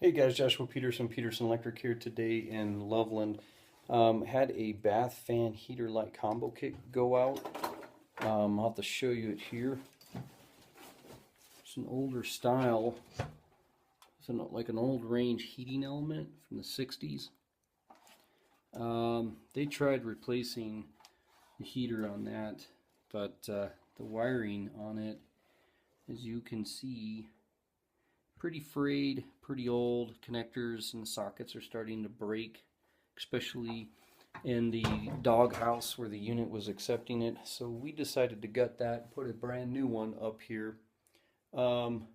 Hey guys, Joshua Peterson, Peterson Electric here today in Loveland. Had a bath fan heater light combo kit go out. I'll have to show you it here. It's an older style. Like an old range heating element from the 60s. They tried replacing the heater on that, but the wiring on it, as you can see, pretty frayed, pretty old. Connectors and the sockets are starting to break, especially in the doghouse where the unit was accepting it. So we decided to gut that, put a brand new one up here. Gonna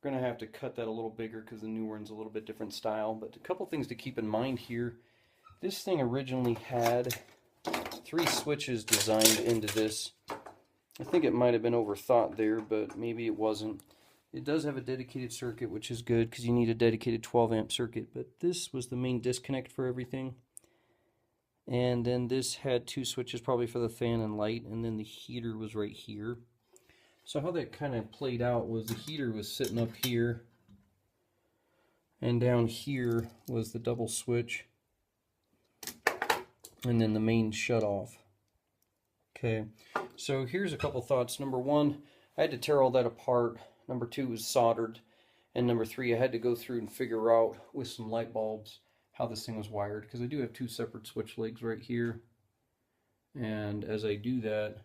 have to cut that a little bigger because the new one's a little bit different style. But a couple things to keep in mind here. This thing originally had 3 switches designed into this. I think it might have been overthought there, but maybe it wasn't. It does have a dedicated circuit, which is good because you need a dedicated 12 amp circuit, but this was the main disconnect for everything. And then this had 2 switches probably for the fan and light, and then the heater was right here. So how that kind of played out was the heater was sitting up here, and down here was the double switch, and then the main shutoff. Okay, so here's a couple thoughts. Number one, I had to tear all that apart. Number two was soldered. And number three, I had to go through and figure out with some light bulbs how this thing was wired, because I do have 2 separate switch legs right here. And as I do that,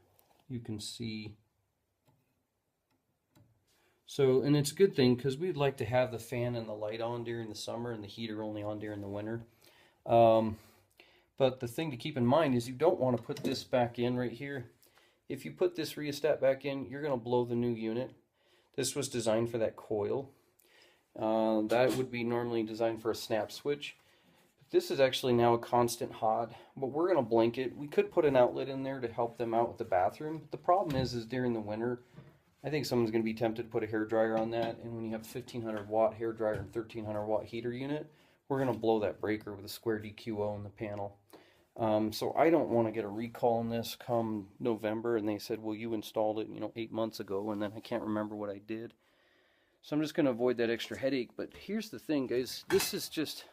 you can see. So, and it's a good thing because we'd like to have the fan and the light on during the summer and the heater only on during the winter. But the thing to keep in mind is you don't want to put this back in right here. If you put this rheostat back in, you're going to blow the new unit. This was designed for that coil. That would be normally designed for a snap switch. But this is actually now a constant hot, but we're going to blank it. We could put an outlet in there to help them out with the bathroom. The problem is during the winter, I think someone's going to be tempted to put a hair dryer on that, and when you have 1500 watt hair dryer and 1300 watt heater unit, we're going to blow that breaker with a square DQO in the panel. So I don't want to get a recall on this come November, and they said, well, you installed it, 8 months ago, and then I can't remember what I did. So I'm just going to avoid that extra headache. But here's the thing, guys. This is just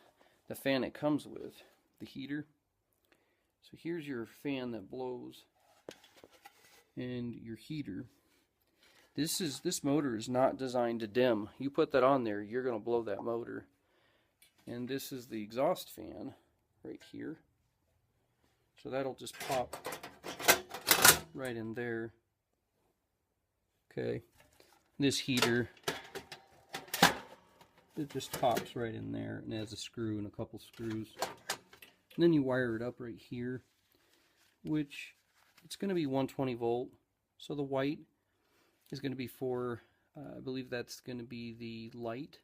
the fan it comes with, the heater. So here's your fan that blows, and your heater. This motor is not designed to dim. You put that on there, you're going to blow that motor. And this is the exhaust fan right here. So that'll just pop right in there. Okay. This heater, it just pops right in there and has a screw and a couple screws. And then you wire it up right here, which it's going to be 120 volt. So the white is going to be for, I believe that's going to be the light.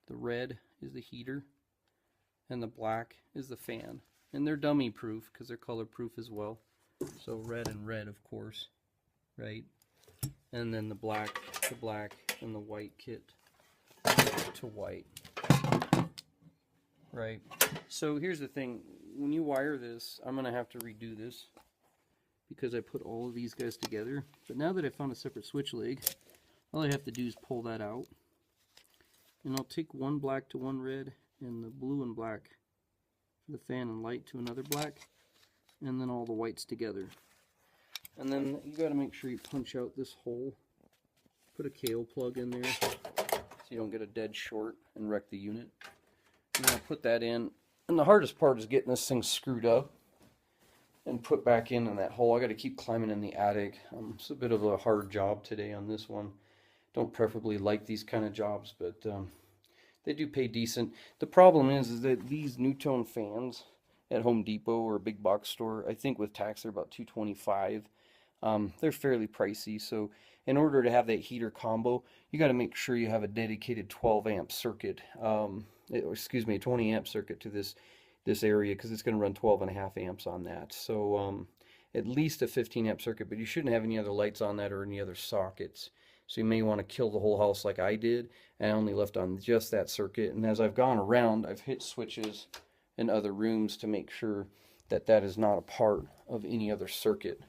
The red is the heater, and the black is the fan. And they're dummy proof because they're color proof as well. So red and red, of course, right? And then the black, and the white kit to white, right? So here's the thing. When you wire this, I'm going to have to redo this because I put all of these guys together. But now that I found a separate switch leg, all I have to do is pull that out. And I'll take one black to one red, and the blue and black for the fan and light to another black, and then all the whites together. And then you got to make sure you punch out this hole. Put a KO plug in there so you don't get a dead short and wreck the unit. And I'll put that in. And the hardest part is getting this thing screwed up and put back in that hole. I got to keep climbing in the attic. It's a bit of a hard job today on this one. Don't preferably like these kind of jobs, but they do pay decent. The problem is that these Newtone fans at Home Depot or a big box store, I think with tax they're about $225. They're fairly pricey, so in order to have that heater combo, you got to make sure you have a dedicated 12 amp circuit, excuse me, a 20 amp circuit to this area, because it's going to run 12.5 amps on that. So at least a 15 amp circuit, but you shouldn't have any other lights on that or any other sockets. So you may want to kill the whole house like I did, and I only left on just that circuit. And as I've gone around, I've hit switches in other rooms to make sure that that is not a part of any other circuit.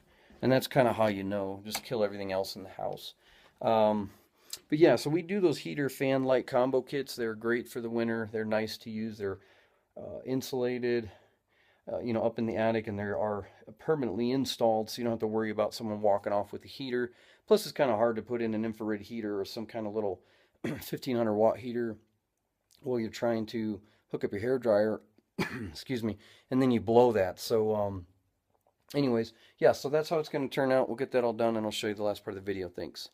And that's kind of how you know. Just kill everything else in the house. But yeah, so we do those heater fan light combo kits. They're great for the winter. They're nice to use. They're insulated, you know, up in the attic, and they are permanently installed, so you don't have to worry about someone walking off with a heater. Plus, it's kind of hard to put in an infrared heater or some kind of little 1500 watt heater while you're trying to hook up your hair dryer. Excuse me, and then you blow that. So, anyways, yeah, so that's how it's going to turn out. We'll get that all done, and I'll show you the last part of the video. Thanks.